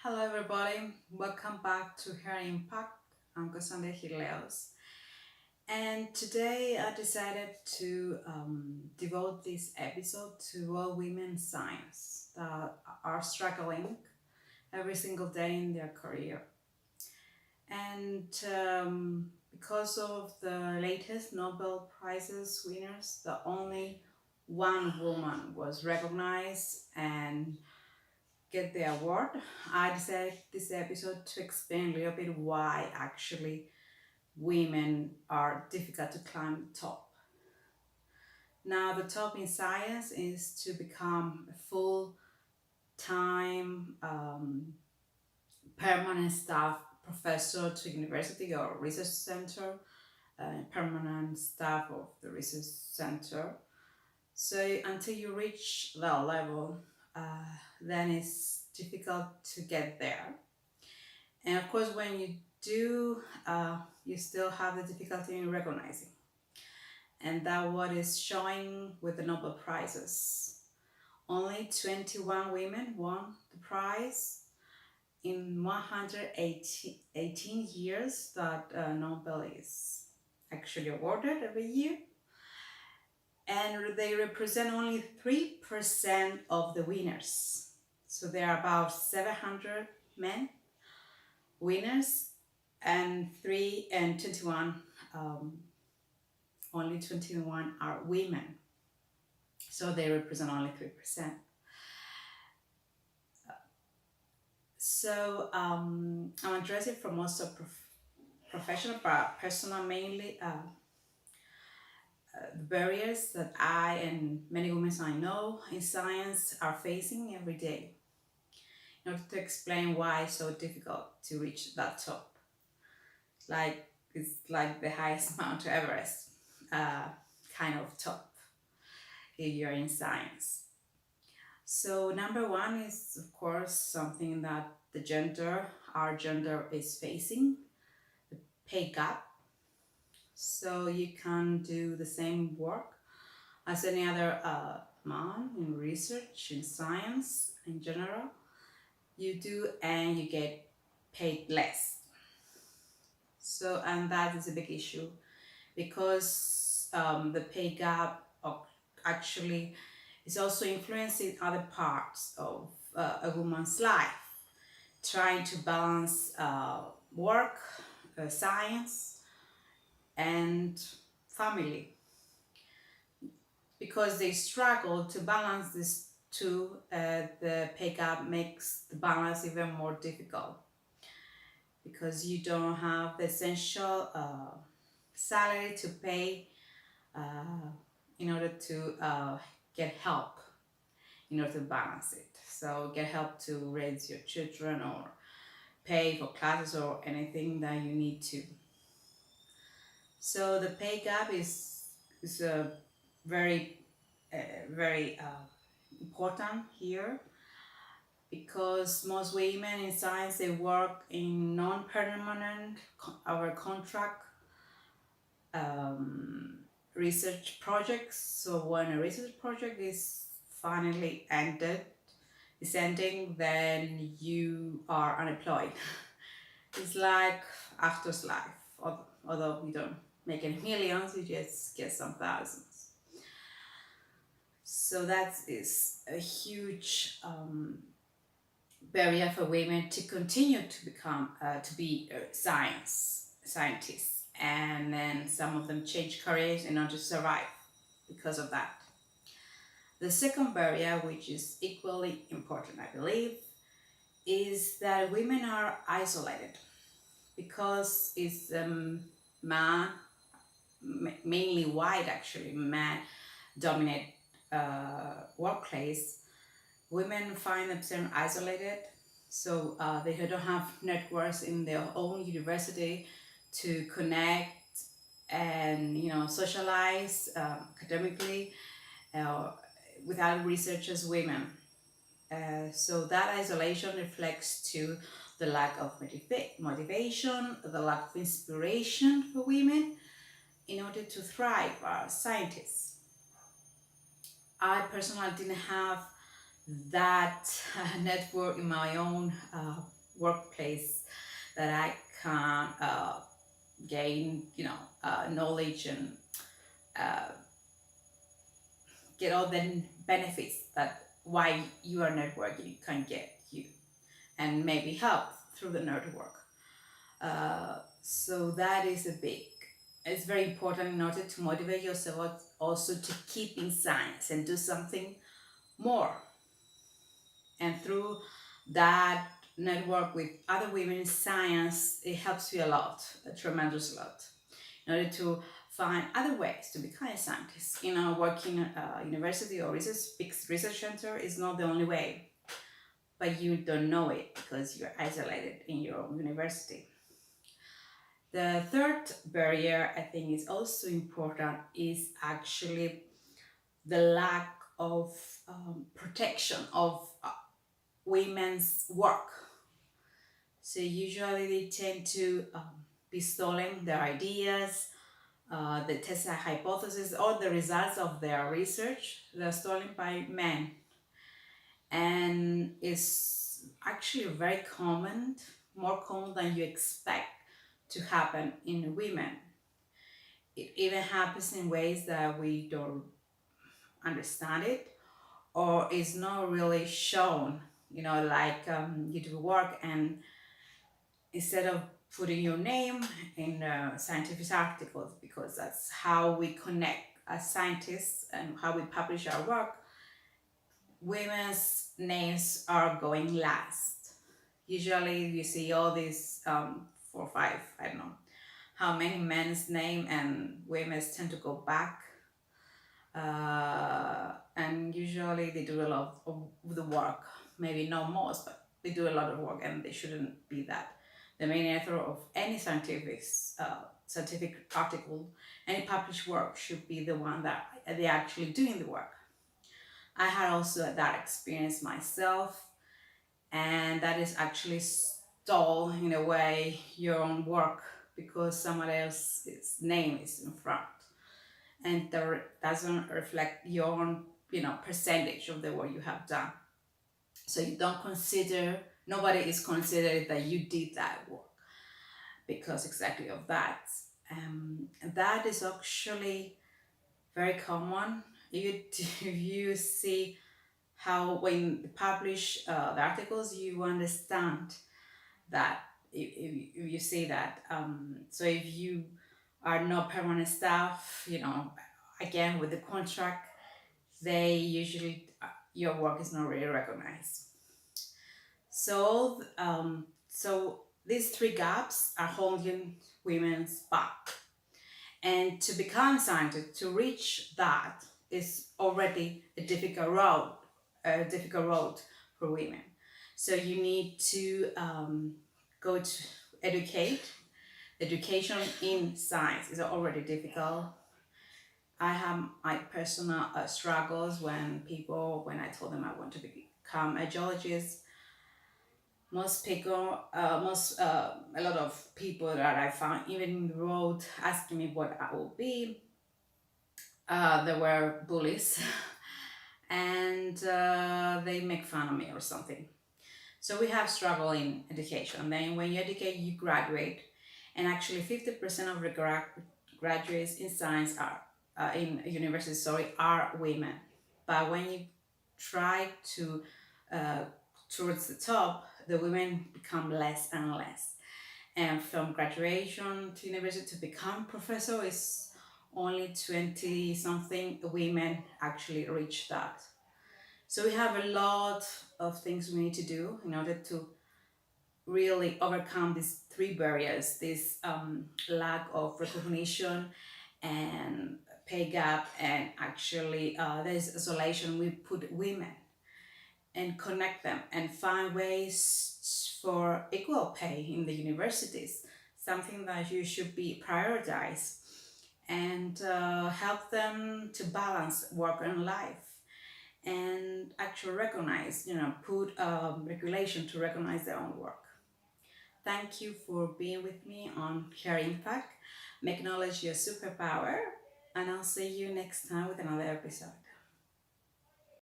Hello, everybody. Welcome back to Hair Impact. I'm Cassandra Hileos. And today I decided to devote this episode to all women in science that are struggling every single day in their career. And because of the latest Nobel Prizes winners, the only one woman was recognized and get the award, I decided this episode to explain a little bit why actually women are difficult to climb the top. Now, the top in science is to become a full time permanent staff professor to university or research center, permanent staff of the research center. So until you reach that level, then it's difficult to get there. And of course, when you do, you still have the difficulty in recognizing. And that what is showing with the Nobel Prizes. Only 21 women won the prize in 118 years that Nobel is actually awarded every year. And they represent only 3% of the winners. So there are about 700 men winners and 21 only 21 are women, so they represent only 3%. So I'm addressing from also professional but personal mainly, the barriers that I and many women I know in science are facing every day in order to explain why it's so difficult to reach that top. Like it's like the highest Mount Everest kind of top if you're in science. So number one is of course something that our gender is facing, the pay gap. So you can do the same work as any other man in research, in science in general. You do and you get paid less. So and that is a big issue because the pay gap actually is also influencing other parts of a woman's life, trying to balance work, science, and family. Because they struggle to balance these two, the pay gap makes the balance even more difficult because you don't have the essential salary to pay in order to get help in order to balance it. So get help to raise your children or pay for classes or anything that you need to. So the pay gap is a very very important here because most women in science they work in non-permanent our contract um, research projects. So when a research project is finally is ending, then you are unemployed. It's like after's life, although you don't make any millions, you just get some thousands. So that is a huge barrier for women to continue to become to be scientists, and then some of them change careers in order to survive because of that. The second barrier, which is equally important I believe, is that women are isolated because it's man mainly white actually man dominate workplace. Women find themselves isolated, so they don't have networks in their own university to connect and socialize academically with other researchers women. So that isolation reflects to the lack of motivation, the lack of inspiration for women in order to thrive as scientists. I personally didn't have that network in my own workplace, that I can gain, knowledge and uh, get all the benefits that why you are networking can get you, and maybe help through the network. So that is a big. It's very important in order to motivate yourself also to keep in science and do something more. And through that network with other women in science, it helps you a lot, a tremendous lot, in order to find other ways to become a scientist. Working at a university or research center is not the only way, but you don't know it because you're isolated in your own university. The third barrier I think is also important is actually the lack of protection of women's work. So usually they tend to be stolen their ideas, the test hypothesis, or the results of their research. They're stolen by men, and it's actually very common, more common than you expect to happen in women. It even happens in ways that we don't understand it, or is not really shown. Like you do work, and instead of putting your name in scientific articles, because that's how we connect as scientists and how we publish our work, women's names are going last. Usually you see all these 4 or 5, I don't know how many men's name, and women's tend to go back. And usually they do a lot of the work, maybe not most, but they do a lot of work, and they shouldn't be that. The main author of any scientific article, any published work, should be the one that they're actually doing the work. I had also that experience myself, and that is actually stall in a way your own work because someone else's name is in front, and that doesn't reflect your own percentage of the work you have done. So you don't consider, nobody is considered that you did that work because exactly of that. That is actually very common. If you see how when you publish the articles, you understand that if you see that. So if you are not permanent staff, again with the contract, they usually your work is not really recognized. So these three gaps are holding women's back, and to become scientist, to reach that, is already a difficult road for women. So you need to go to educate. Education in science is already difficult. I have my personal struggles when I told them I want to become a geologist. A lot of people that I found, even in the road, asking me what I will be. They were bullies, and they make fun of me or something. So we have struggle in education. Then when you educate, you graduate, and actually 50% of the graduates in science are in university, are women. But when you try to uh, towards the top, the women become less and less. And from graduation to university to become professor is only 20 something women actually reach that. So we have a lot of things we need to do in order to really overcome these three barriers: this lack of recognition and pay gap, and actually there's isolation. We put women and connect them and find ways for equal pay in the universities, something that you should be prioritized, and help them to balance work and life, and actually recognize, put regulation to recognize their own work. Thank you for being with me on Care Impact. Make knowledge your superpower, and I'll see you next time with another episode.